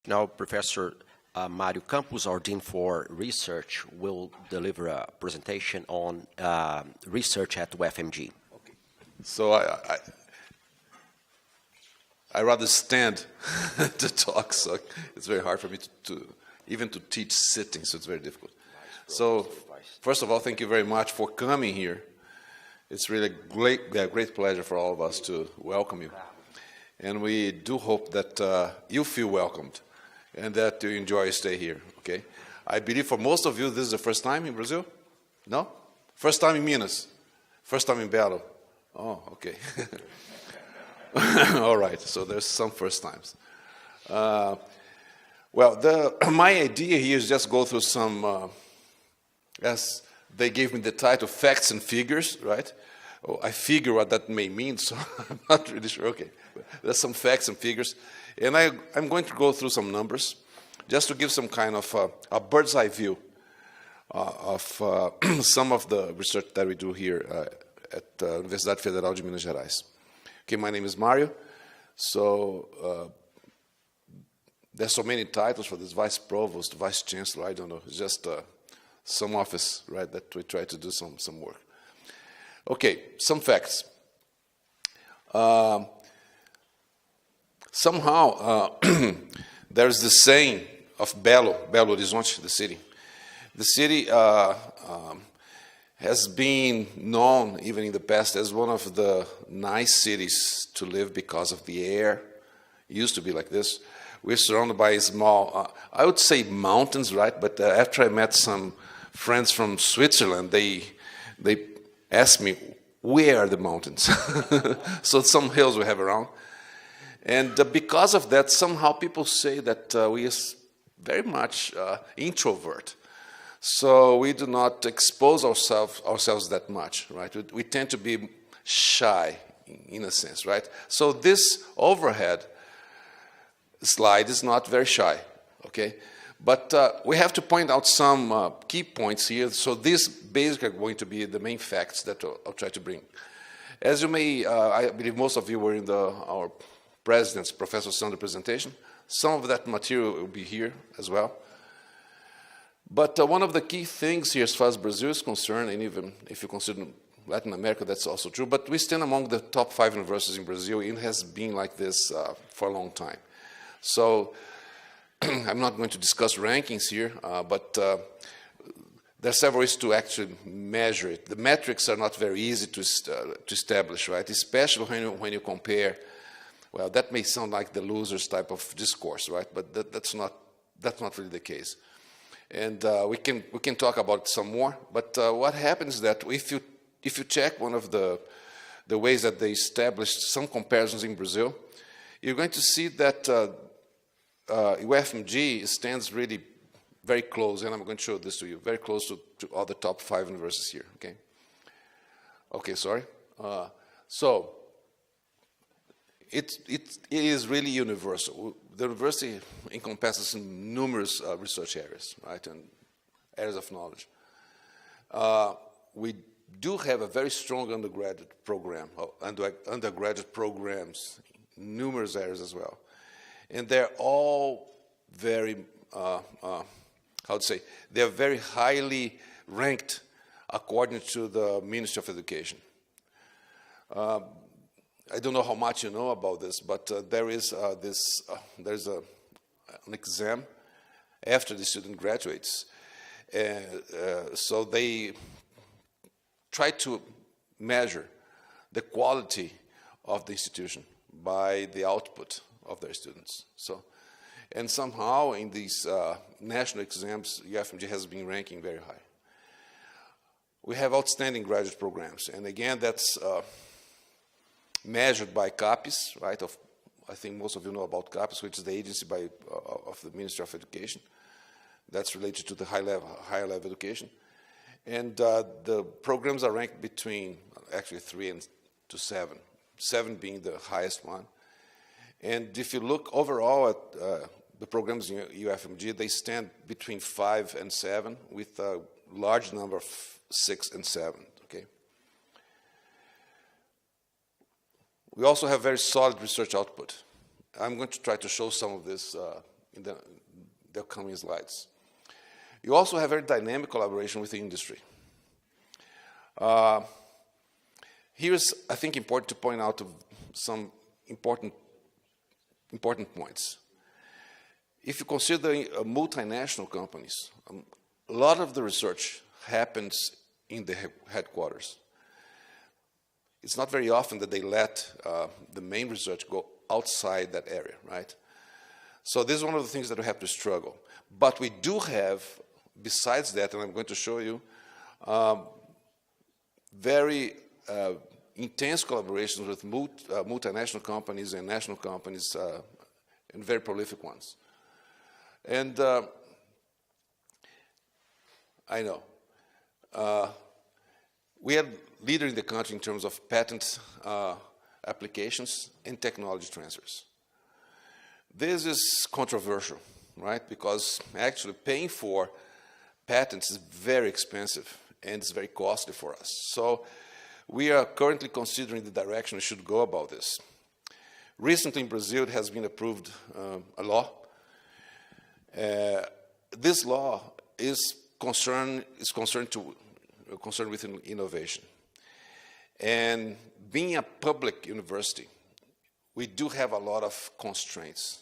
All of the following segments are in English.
Now, Professor Mario Campos, our Dean for Research, will deliver a presentation on research at UFMG. Okay. So I rather stand to talk, so it's very hard for me to even to teach sitting, so it's very difficult. So first of all, thank you very much for coming here. It's really a great pleasure for all of us to welcome you. And we do hope that you feel welcomed and that you enjoy your stay here, okay? I believe for most of you, this is the first time in Brazil? No? First time in Minas? First time in Belo? Oh, okay. All right, so there's some first times. Well, my idea here is just go through some, as they gave me the title, facts and figures, right? Oh, I figure what that may mean, so I'm not really sure. Okay, there's some facts and figures. And I'm going to go through some numbers just to give some kind of a bird's eye view of some of the research that we do here at Universidade Federal de Minas Gerais. Okay, my name is Mario. So there's so many titles for this, Vice Provost, Vice Chancellor, I don't know. It's just some office, right, that we try to do some work. Okay, some facts. Somehow, there's the saying of Belo Horizonte, the city. The city has been known, even in the past, as one of the nice cities to live because of the air. It used to be like this. We're surrounded by small, I would say mountains, right? But after I met some friends from Switzerland, they asked me, where are the mountains? So some hills we have around. And because of that, somehow people say that we are very much introvert. So we do not expose ourselves that much, right? We tend to be shy, in a sense, right? So this overhead slide is not very shy, okay? But we have to point out some key points here. So these basically are going to be the main facts that I'll try to bring. As you may, I believe most of you were in our President's, Professor Sandro presentation. Some of that material will be here as well. But one of the key things here as far as Brazil is concerned, and even if you consider Latin America, that's also true, but we stand among the top 5 universities in Brazil, and it has been like this for a long time. So I'm not going to discuss rankings here, but there are several ways to actually measure it. The metrics are not very easy to establish, right? Especially when you compare. Well, that may sound like the losers type of discourse, right? But that's not really the case. And we can talk about it some more. But what happens is that if you check one of the ways that they established some comparisons in Brazil, you're going to see that UFMG stands really very close, and I'm going to show this to you, very close to all the top 5 universities here. Okay. Okay, sorry. So. It is really universal. The university encompasses numerous research areas, right, and areas of knowledge. We do have a very strong undergraduate program, undergraduate programs, numerous areas as well. And they're all very, how to say, they're very highly ranked according to the Ministry of Education. I don't know how much you know about this, but there is there's an exam after the student graduates. So they try to measure the quality of the institution by the output of their students. So, and somehow in these national exams, UFMG has been ranking very high. We have outstanding graduate programs, and again, that's measured by CAPES, right? I think most of you know about CAPES, which is the agency of the Ministry of Education. That's related to the higher level education. And the programs are ranked between actually 3 to 7, 7 being the highest one. And if you look overall at the programs in UFMG, they stand between 5 and 7 with a large number of 6 and 7, okay? We also have very solid research output. I'm going to try to show some of this in the upcoming slides. You also have very dynamic collaboration with the industry. Here's, I think, important to point out some important points. If you consider multinational companies, a lot of the research happens in the headquarters. It's not very often that they let the main research go outside that area, right? So this is one of the things that we have to struggle. But we do have, besides that, and I'm going to show you, very intense collaborations with multinational companies and national companies, and very prolific ones. And I know. We are leader in the country in terms of patent applications and technology transfers. This is controversial, right? Because actually paying for patents is very expensive and it's very costly for us. So we are currently considering the direction we should go about this. Recently in Brazil, it has been approved a law. This law is concerned with innovation. And being a public university, we do have a lot of constraints.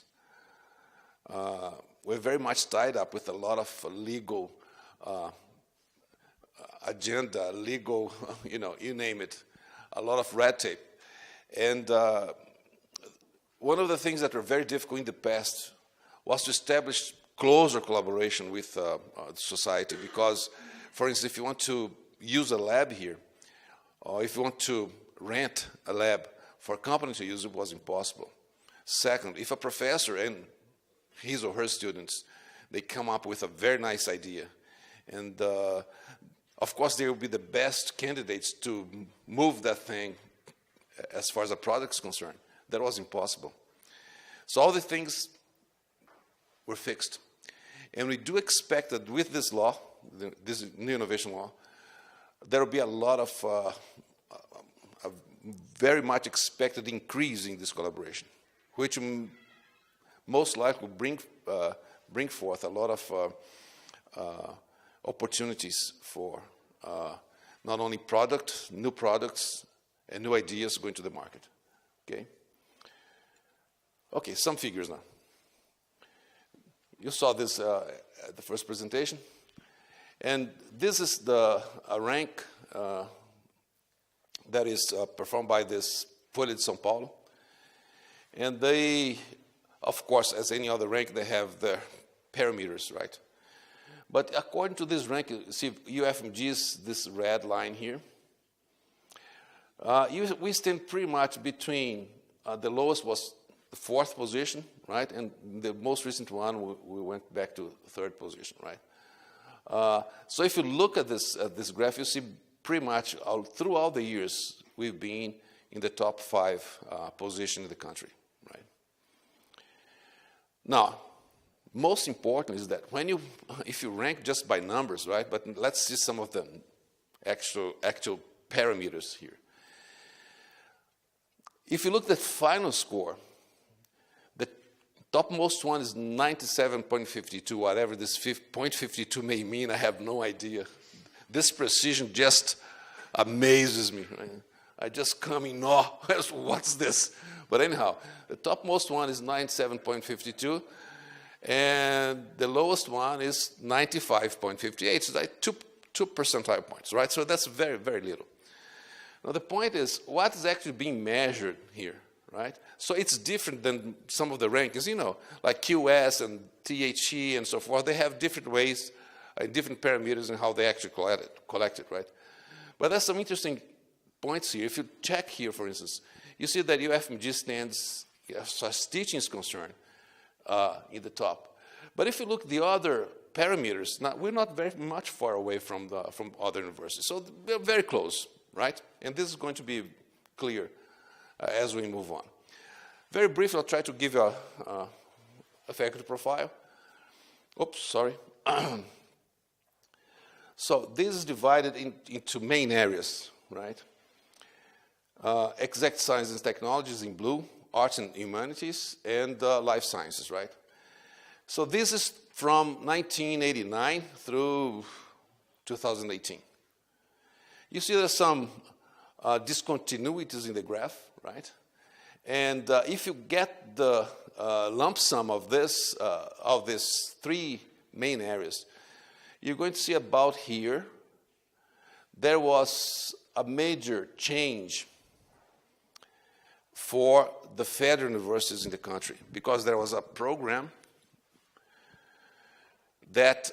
We're very much tied up with a lot of legal agenda, legal, you name it, a lot of red tape. And one of the things that were very difficult in the past was to establish closer collaboration with society because, for instance, if you want to use a lab here, or if you want to rent a lab for a company to use, it was impossible. Second, if a professor and his or her students, they come up with a very nice idea, and of course they will be the best candidates to move that thing as far as a product is concerned. That was impossible. So all the things were fixed. And we do expect that with this law, this new innovation law, there will be a lot of a very much expected increase in this collaboration, which most likely will bring forth a lot of opportunities for not only new products, and new ideas going to the market. Okay, some figures now. You saw this at the first presentation. And this is the rank that is performed by this Folha de São Paulo. And they, of course, as any other rank, they have their parameters, right? But according to this rank, you see UFMG is this red line here. We stand pretty much between, the lowest was the 4th position, right? And the most recent one, we went back to 3rd position, right? So if you look at this graph, you see pretty much throughout the years, we've been in the top 5 position in the country, right? Now, most important is that if you rank just by numbers, right? But let's see some of the actual parameters here. If you look at the final score, the topmost one is 97.52, whatever this 0.52 may mean, I have no idea. This precision just amazes me. Right? I just come in awe. What's this? But anyhow, the topmost one is 97.52, and the lowest one is 95.58. So like two percentile points, right? So that's very, very little. Now the point is, what is actually being measured here, right? So it's different than some of the rankings, like QS and THE and so forth. They have different ways, different parameters in how they actually collect it, right? But there's some interesting points here. If you check here, for instance, you see that UFMG stands, as far as teaching is concerned, in the top. But if you look at the other parameters, we're not very much far away from other universities. So they're very close, right? And this is going to be clear as we move on. Very briefly, I'll try to give you a faculty profile. Oops, sorry. So this is divided into main areas, right? Exact sciences and technologies in blue, arts and humanities, and life sciences, right? So this is from 1989 through 2018. You see there's some discontinuities in the graph, right? And if you get the lump sum of these three main areas, you're going to see about here, there was a major change for the federal universities in the country, because there was a program that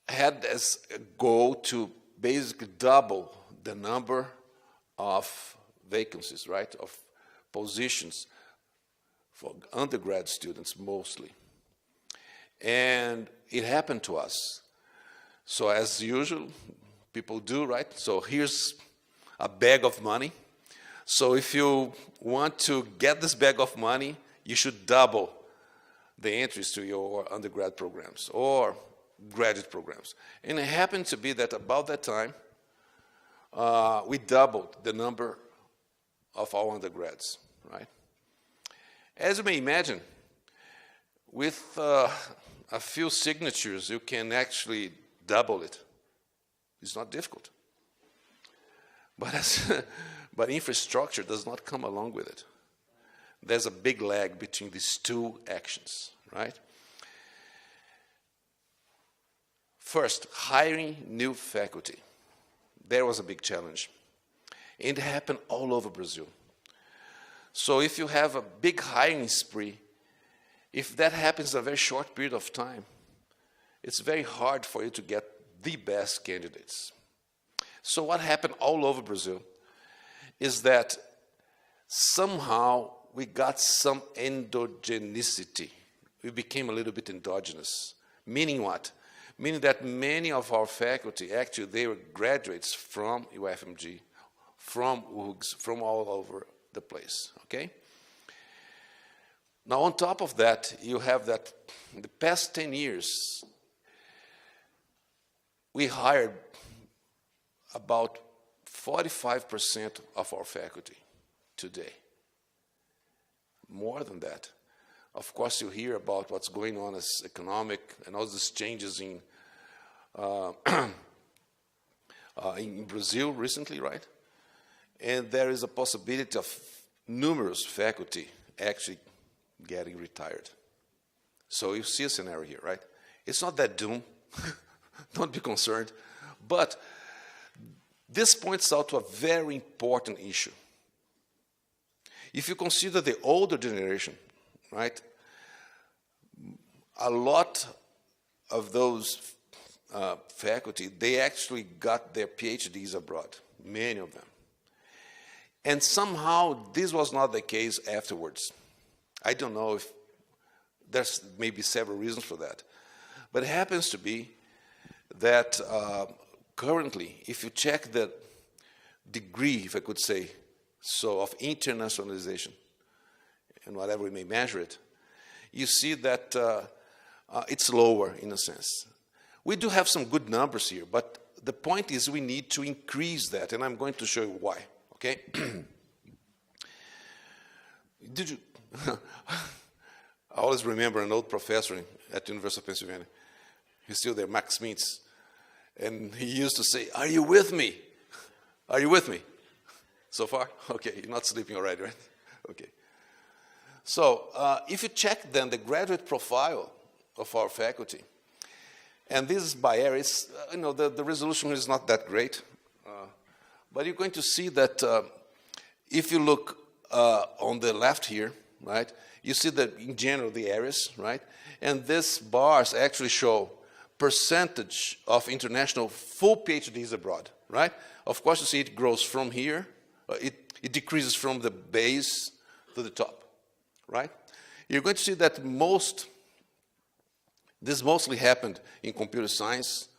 had as a goal to basically double the number of vacancies, right, of positions for undergrad students mostly. And it happened to us. So as usual, people do, right? So here's a bag of money. So if you want to get this bag of money, you should double the entries to your undergrad programs or graduate programs. And it happened to be that about that time, we doubled the number of our undergrads, right? As you may imagine, with a few signatures, you can actually double it. It's not difficult. But infrastructure does not come along with it. There's a big lag between these two actions, right? First, hiring new faculty. There was a big challenge. It happened all over Brazil. So if you have a big hiring spree, if that happens in a very short period of time, it's very hard for you to get the best candidates. So what happened all over Brazil is that somehow we got some endogenicity. We became a little bit endogenous. Meaning what? Meaning that many of our faculty, actually, they were graduates from UFMG, from UFMG, from all over the place, okay? Now, on top of that, you have that in the past 10 years, we hired about 45% of our faculty today. More than that. Of course, you hear about what's going on as economic and all these changes in Brazil recently, right? And there is a possibility of numerous faculty actually getting retired. So you see a scenario here, right? It's not that doom. Don't be concerned. But this points out to a very important issue. If you consider the older generation, right, a lot of those faculty, they actually got their PhDs abroad, many of them. And somehow this was not the case afterwards. I don't know if there's maybe several reasons for that. But it happens to be that currently, if you check the degree, if I could say, so of internationalization, and whatever we may measure it, you see that it's lower in a sense. We do have some good numbers here, but the point is we need to increase that, and I'm going to show you why, okay? Did you? I always remember an old professor at the University of Pennsylvania. He's still there, Max Mintz. And he used to say, "Are you with me? Are you with me?" So far? Okay, you're not sleeping already, right? Okay. So if you check then the graduate profile of our faculty, and this is by areas, the resolution is not that great, but you're going to see that if you look on the left here, right, you see that in general the areas, right, and these bars actually show percentage of international full PhDs abroad, right? Of course, you see it grows from here, it decreases from the base to the top, right? You're going to see that this mostly happened in computer science,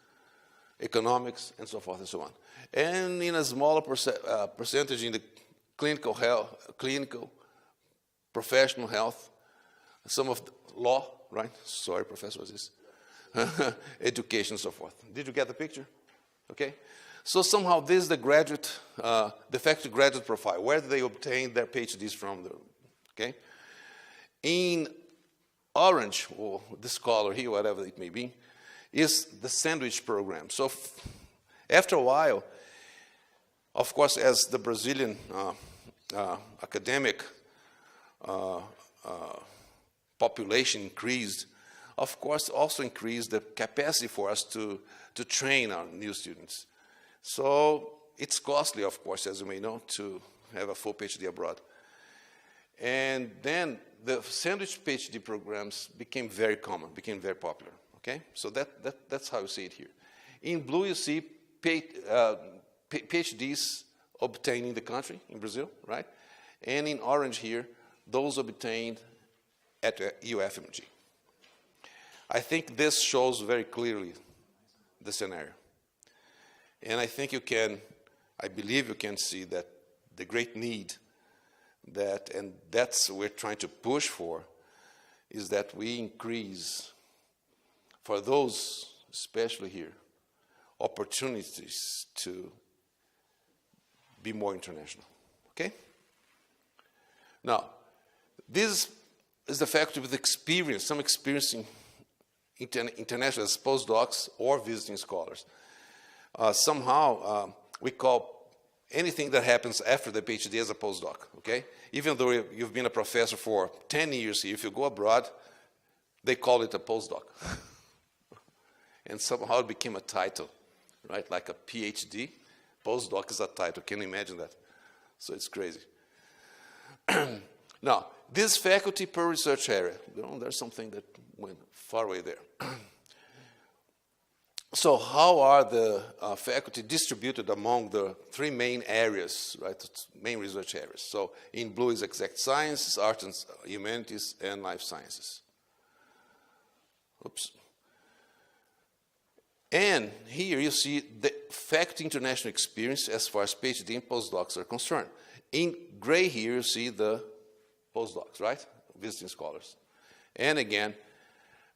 economics, and so forth and so on. And in a smaller percentage in the clinical health, professional health, some of the law, right? Sorry, Professor, what's this? Education and so forth. Did you get the picture? Okay. So somehow this is the graduate, the faculty graduate profile. Where do they obtain their PhDs from? Okay. In orange, or this color here, whatever it may be, is the sandwich program. So after a while, of course, as the Brazilian academic population increased, of course, also increased the capacity for us to train our new students. So it's costly, of course, as you may know, to have a full PhD abroad. And then the sandwich PhD programs became very common, became very popular. Okay, so that's how you see it here. In blue, you see PhDs obtained in the country, in Brazil, right? And in orange here, those obtained at UFMG. I think this shows very clearly the scenario. And I think I believe you can see that the great need and that's what we're trying to push for, is that we increase, for those, especially here, opportunities to be more international, okay? Now, this is the faculty with experience, some experience in international as postdocs or visiting scholars. Somehow, we call anything that happens after the PhD as a postdoc, okay? Even though you've been a professor for 10 years here, if you go abroad, they call it a postdoc. And somehow it became a title, right? Like a PhD, postdoc is a title. Can you imagine that? So it's crazy. Now, this faculty per research area, there's something that went far away there. So how are the faculty distributed among the three main areas, right, main research areas? So in blue is exact sciences, arts and humanities, and life sciences. Oops. And here you see the faculty international experience as far as PhD and postdocs are concerned. In gray here you see the postdocs, right, visiting scholars. And again,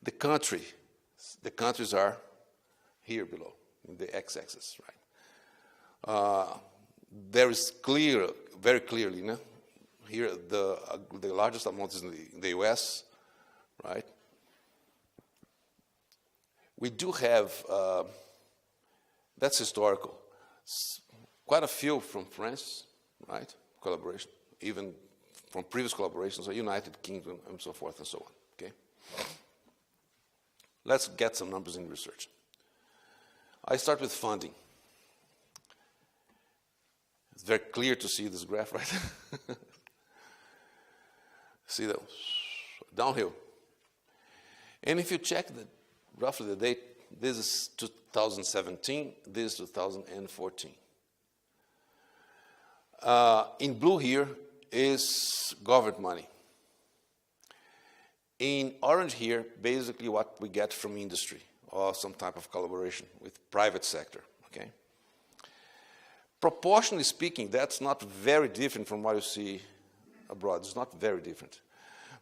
the countries are here below, in the x-axis, right? There is very clearly, no? Here the largest amount is in the US, right? We do have, that's historical, quite a few from France, right? Collaboration, even from previous collaborations, United Kingdom, and so forth and so on, okay? Let's get some numbers in research. I start with funding. It's very clear to see this graph, right? See that downhill. And if you check roughly the date, this is 2017, this is 2014. In blue here is government money. In orange here, basically what we get from industry, or some type of collaboration with private sector, okay? Proportionally speaking, that's not very different from what you see abroad. It's not very different.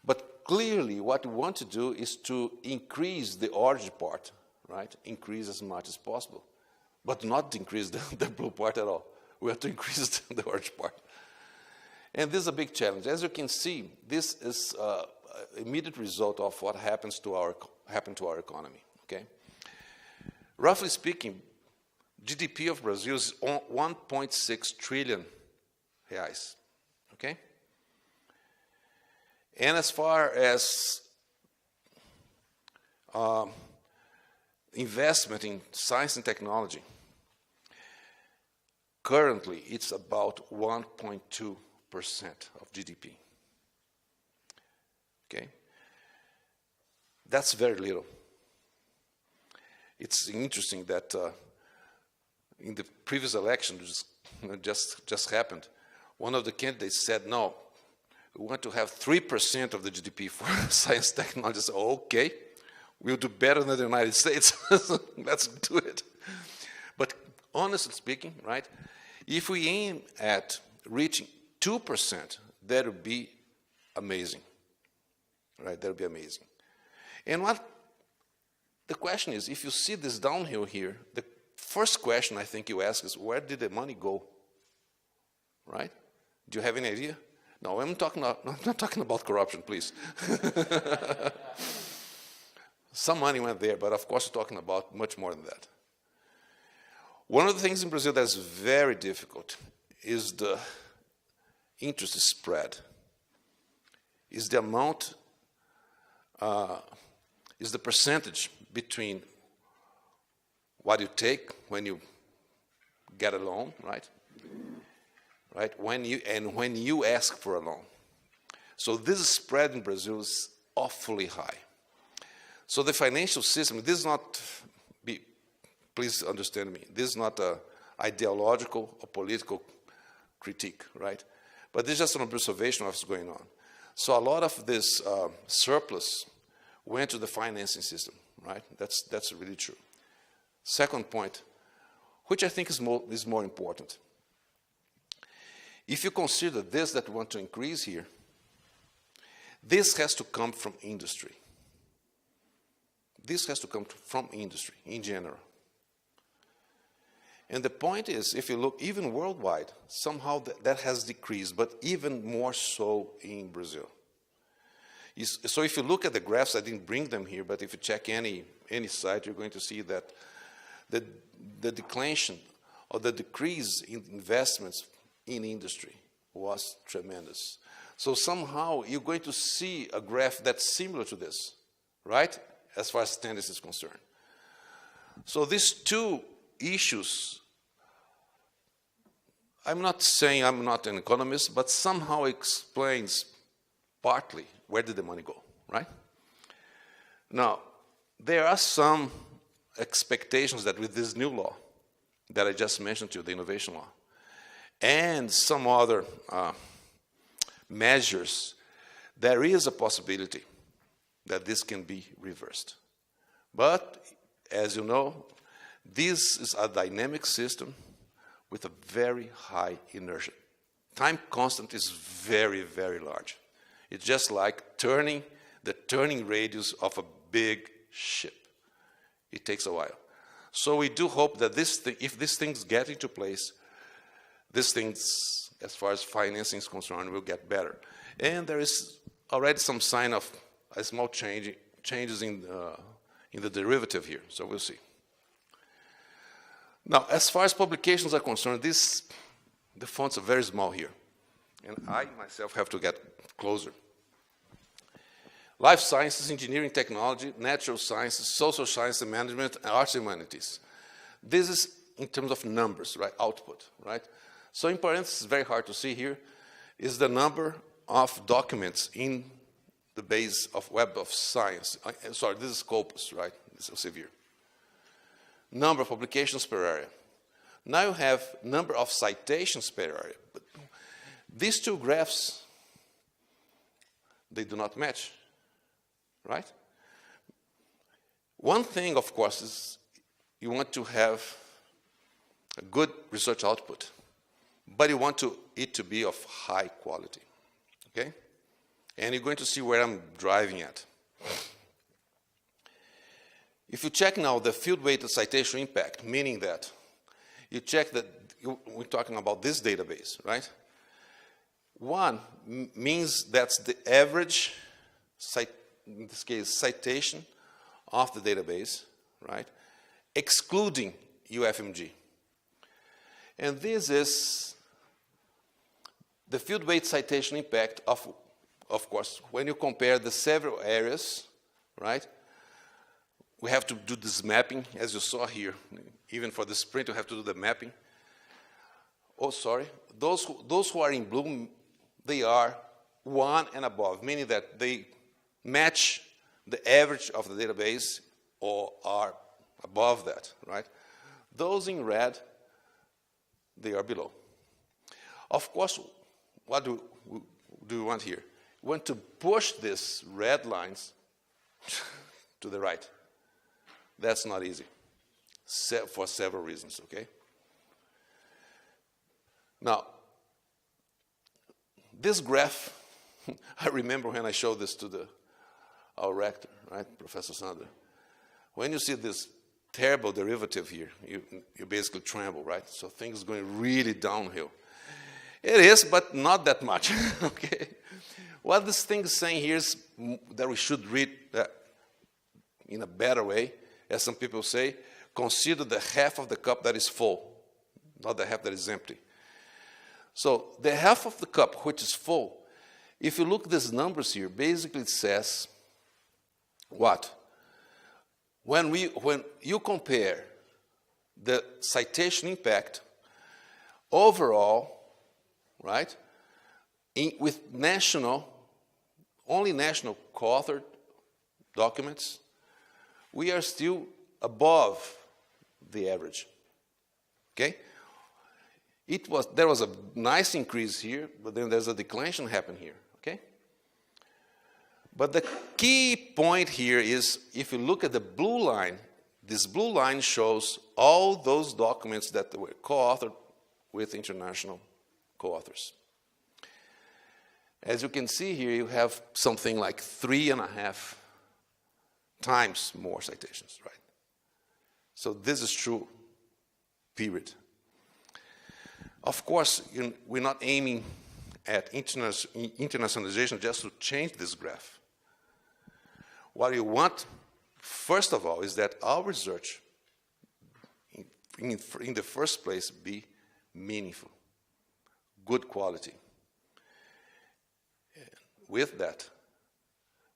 But clearly, what we want to do is to increase the orange part, right? Increase as much as possible, but not increase the blue part at all. We have to increase the orange part. And this is a big challenge. As you can see, this is an immediate result of what happened to our economy, okay? Roughly speaking, GDP of Brazil is 1.6 trillion reais, okay? And as far as investment in science and technology, currently it's about 1.2% of GDP, okay? That's very little. It's interesting that in the previous election, just happened, one of the candidates said, no, we want to have 3% of the GDP for science technology. So, okay, we'll do better than the United States. Let's do it. But honestly speaking, right, if we aim at reaching 2%, that would be amazing, right? That would be amazing. And the question is, if you see this downhill here, the first question I think you ask is, where did the money go, right? Do you have any idea? No, I'm not talking about corruption, please. Some money went there, but of course we're talking about much more than that. One of the things in Brazil that's very difficult is the interest spread, is the amount, is the percentage between what you take when you get a loan, right? When you ask for a loan. So this spread in Brazil is awfully high. So the financial system, this is not, please understand me, this is not an ideological or political critique, right? But this is just an observation of what's going on. So a lot of this surplus went to the financing system, right? That's really true. Second point, which I think is more important. If you consider this that we want to increase here, this has to come from industry. This has to come from industry in general. And the point is, if you look even worldwide, somehow that has decreased, but even more so in Brazil. So if you look at the graphs, I didn't bring them here, but if you check any site, you're going to see that the declension or the decrease in investments in industry was tremendous. So somehow you're going to see a graph that's similar to this, right? As far as tendency is concerned. So these two issues, I'm not saying I'm not an economist, but somehow explains partly where did the money go, right? Now, there are some expectations that with this new law that I just mentioned to you, the innovation law, and some other measures, there is a possibility that this can be reversed. But, as you know, this is a dynamic system with a very high inertia. Time constant is very, very large. It's just like the turning radius of a big ship. It takes a while. So we do hope that if these things get into place, these things, as far as financing is concerned, will get better. And there is already some sign of a small changes in the derivative here. So we'll see. Now, as far as publications are concerned, the fonts are very small here. And I myself have to get closer. Life sciences, engineering, technology, natural sciences, social science and management, and arts and humanities. This is in terms of numbers, right? Output, right? So in parentheses, very hard to see here, is the number of documents in the base of Web of Science. Sorry, this is Scopus, right? This is severe. Number of publications per area. Now you have number of citations per area. But these two graphs, they do not match, right? One thing, of course, is you want to have a good research output, but you want it to be of high quality, okay? And you're going to see where I'm driving at. If you check now the field-weighted citation impact, meaning that you check that we're talking about this database, right? One means that's the average, in this case, citation of the database, right? Excluding UFMG. And this is the field-weighted citation impact of course, when you compare the several areas, right? We have to do this mapping, as you saw here. Even for the sprint, you have to do the mapping. Oh, sorry. Those who are in blue, they are 1 and above, meaning that they match the average of the database or are above that, right? Those in red, they are below. Of course, what do we want here? We want to push these red lines to the right. That's not easy, for several reasons, okay? Now, this graph, I remember when I showed this to our rector, right, Professor Sander. When you see this terrible derivative here, you basically tremble, right? So things going really downhill. It is, but not that much. Okay. What this thing is saying here is that we should read in a better way, as some people say, consider the half of the cup that is full, not the half that is empty. So the half of the cup which is full, if you look at these numbers here, basically it says what? When you compare the citation impact overall, right, with only national co-authored documents, we are still above the average. Okay? There was a nice increase here, but then there's a declination happen here. Okay? But the key point here is, if you look at the blue line, this blue line shows all those documents that were co-authored with international co-authors. As you can see here, you have something like 3.5 times more citations, right? So this is true, period. Of course, we're not aiming at internationalization just to change this graph. What you want, first of all, is that our research, in the first place, be meaningful, good quality. With that,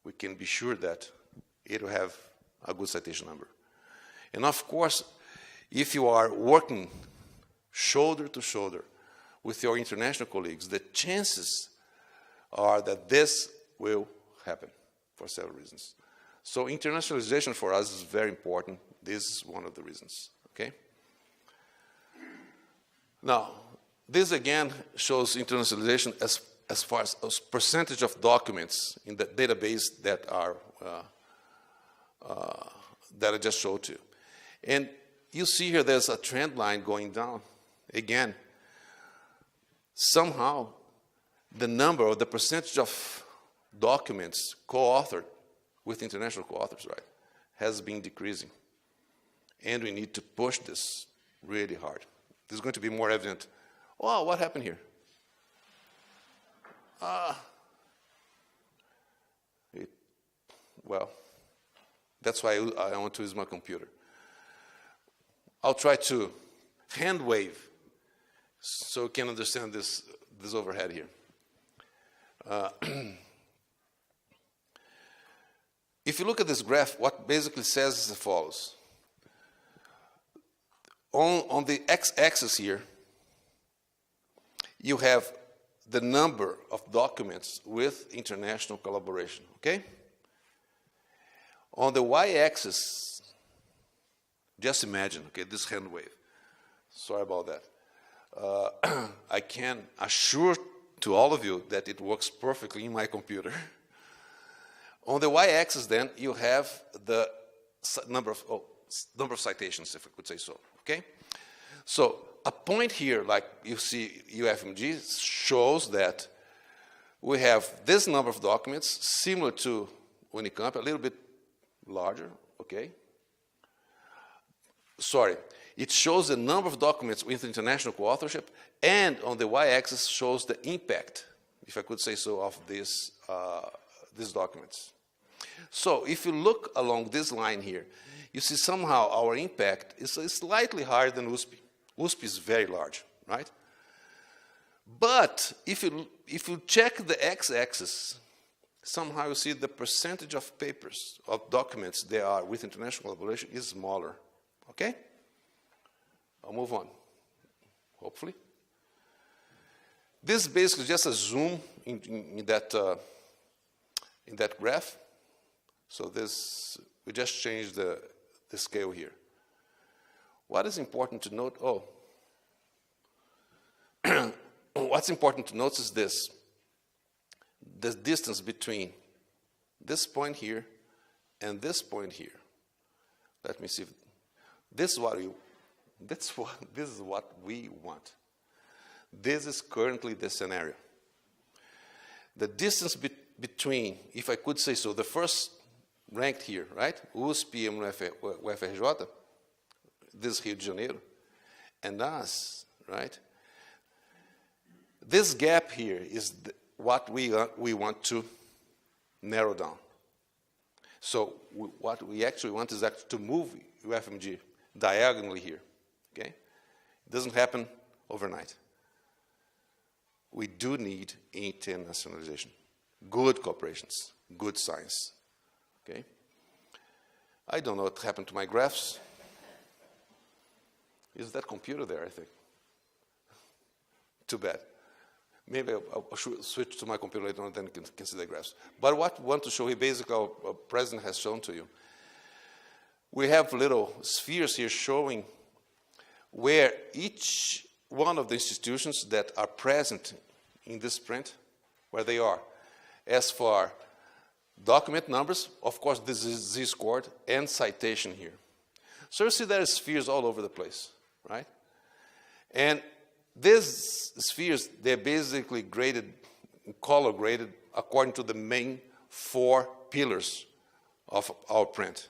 we can be sure that it will have a good citation number. And of course, if you are working shoulder to shoulder with your international colleagues, the chances are that this will happen for several reasons. So internationalization for us is very important. This is one of the reasons, okay? Now, this again shows internationalization as far as percentage of documents in the database that that I just showed you. And you see here there's a trend line going down. Again, somehow the number or the percentage of documents co-authored with international co-authors, right, has been decreasing. And we need to push this really hard. This is going to be more evident. Oh, what happened here? Well, that's why I want to use my computer. I'll try to hand wave so you can understand this overhead here. If you look at this graph, what basically says is as follows. On the x-axis here, you have the number of documents with international collaboration, okay? On the y-axis, just imagine, okay, this hand wave. Sorry about that. I can assure to all of you that it works perfectly in my computer. On the y-axis, then, you have the number of citations, if I could say so, okay? So a point here, like you see UFMG, shows that we have this number of documents similar to Unicamp, a little bit larger, okay? Sorry, it shows the number of documents with international co-authorship, and on the y-axis shows the impact, if I could say so, of these documents. So if you look along this line here, you see somehow our impact is slightly higher than USP. USP is very large, right? But if you check the x-axis, somehow you see the percentage of papers, of documents that are with international collaboration is smaller, okay? I'll move on, hopefully. This is basically just a zoom in that graph. So we just changed the scale here. What is important to note? What's important to note is this. The distance between this point here and this point here. Let me see. This is what we want. This is currently the scenario. The distance between, if I could say so, the first ranked here, right? USP and UFRJ, this is Rio de Janeiro, and us, right? This gap here is what we want to narrow down. So what we actually want is actually to move UFMG diagonally here. Okay? It doesn't happen overnight. We do need internationalization, good cooperations, good science. Okay? I don't know what happened to my graphs. Is that computer there, I think? Too bad. Maybe I'll switch to my computer later on, then you can see the graphs. But what I want to show you, basically our president has shown to you, we have little spheres here showing where each one of the institutions that are present in this print, where they are. As for document numbers, of course, this is Z-scored and citation here. So you see there are spheres all over the place, right? And these spheres, they're basically graded, color graded, according to the main 4 pillars of our print.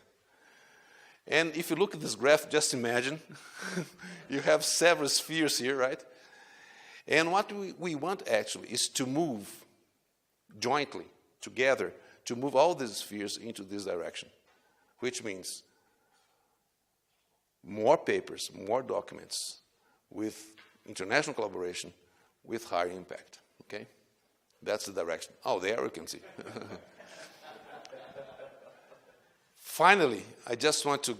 And if you look at this graph, just imagine you have several spheres here, right? And what we want actually is to move jointly, together, to move all these spheres into this direction, which means more papers, more documents with international collaboration with higher impact, okay? That's the direction. Oh, there you can see. Finally, I just want to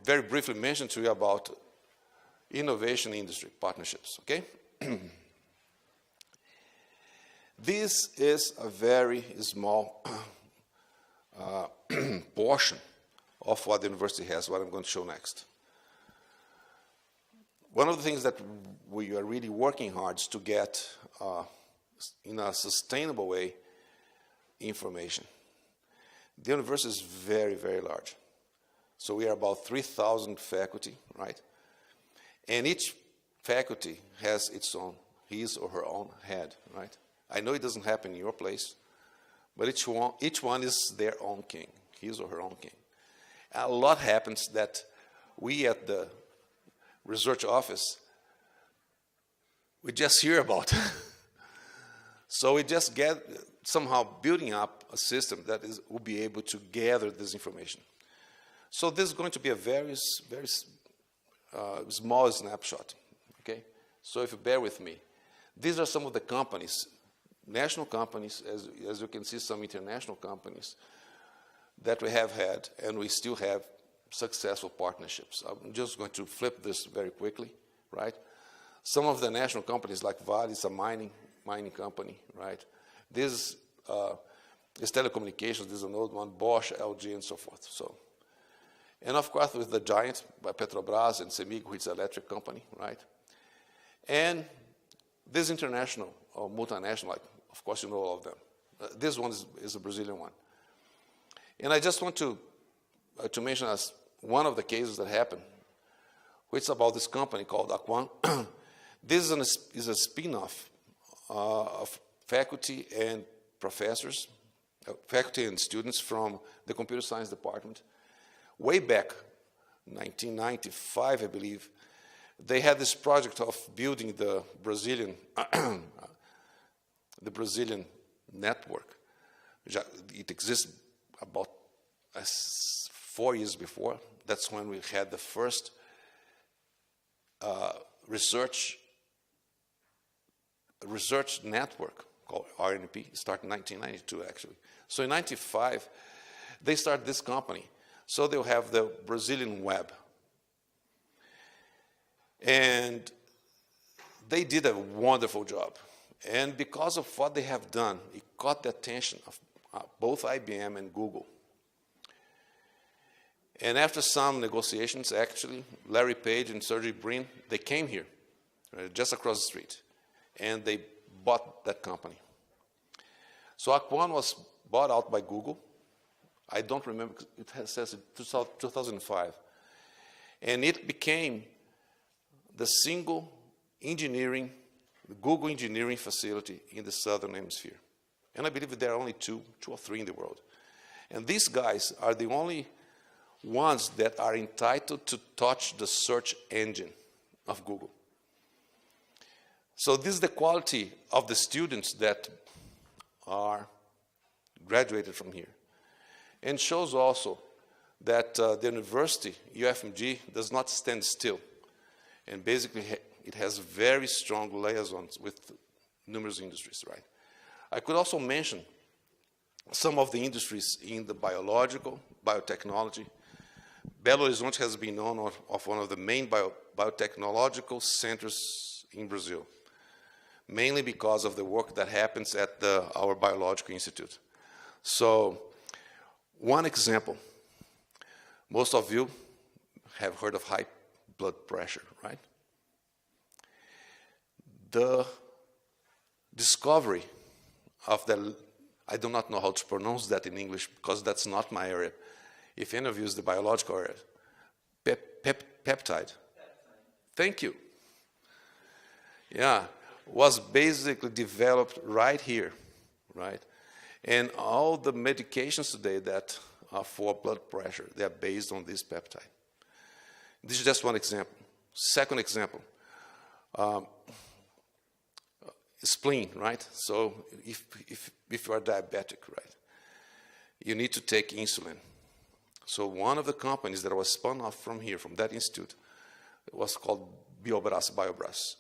very briefly mention to you about innovation industry partnerships, okay? This is a very small portion of what the university has, what I'm going to show next. One of the things that we are really working hard is to get, in a sustainable way, information. The university is very, very large. So we are about 3,000 faculty, right? And each faculty has its own, his or her own head, right? I know it doesn't happen in your place, but each one is their own king, his or her own king. A lot happens that we at the research office, we just hear about. So we just get somehow building up a system that will be able to gather this information. So this is going to be a very, very small snapshot, okay? So if you bear with me, these are some of the companies, national companies, as you can see, some international companies that we have had, and we still have successful partnerships. I'm just going to flip this very quickly, right? Some of the national companies like Vale is a mining company, right? This is telecommunications, this is an old one, Bosch, LG, and so forth. So, and of course with the giant, Petrobras and Semig, which is an electric company, right? And this international or multinational, like, of course you know all of them. This one is a Brazilian one. And I just want to mention as one of the cases that happened, which is about this company called Aquan. This is a spin-off of faculty and professors, faculty and students from the computer science department. Way back, 1995, I believe, they had this project of building the Brazilian network. It exists about 4 years before. That's when we had the first research network called RNP. It started in 1992, actually. So in 95, they started this company. So they'll have the Brazilian web. And they did a wonderful job. And because of what they have done, it caught the attention of both IBM and Google. And after some negotiations, actually, Larry Page and Sergey Brin, they came here, just across the street, and they bought that company. So Aquan was bought out by Google. I don't remember, it says 2005. And it became the single engineering, the Google engineering facility in the Southern Hemisphere. And I believe there are only two or three in the world. And these guys are the only ones that are entitled to touch the search engine of Google. So this is the quality of the students that are graduated from here. And shows also that the university, UFMG, does not stand still. And basically, it has very strong liaisons with numerous industries, right? I could also mention some of the industries in the biological, biotechnology. Belo Horizonte has been known of one of the main biotechnological centers in Brazil, mainly because of the work that happens at our biological institute. So, one example, most of you have heard of high blood pressure, right? The discovery of the, I do not know how to pronounce that in English because that's not my area. If any of you is the biological area, peptide. Thank you. Yeah, was basically developed right here, right? And all the medications today that are for blood pressure, they are based on this peptide. This is just one example. Second example, spleen, right? So if you are diabetic, right, you need to take insulin. So one of the companies that was spun off from here, from that institute, was called Biobras.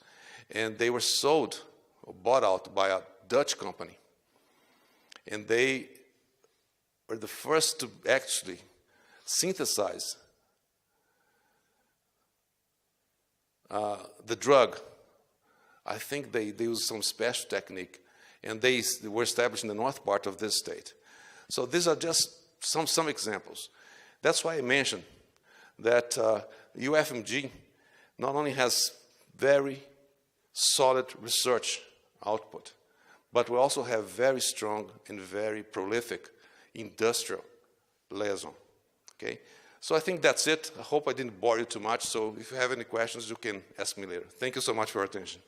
And they were sold or bought out by a Dutch company. And they were the first to actually synthesize the drug. I think they used some special technique, and they were established in the north part of this state. So these are just some examples. That's why I mentioned that UFMG not only has very solid research output, but we also have very strong and very prolific industrial liaison. Okay? So I think that's it. I hope I didn't bore you too much. So if you have any questions, you can ask me later. Thank you so much for your attention.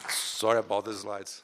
Sorry about the slides.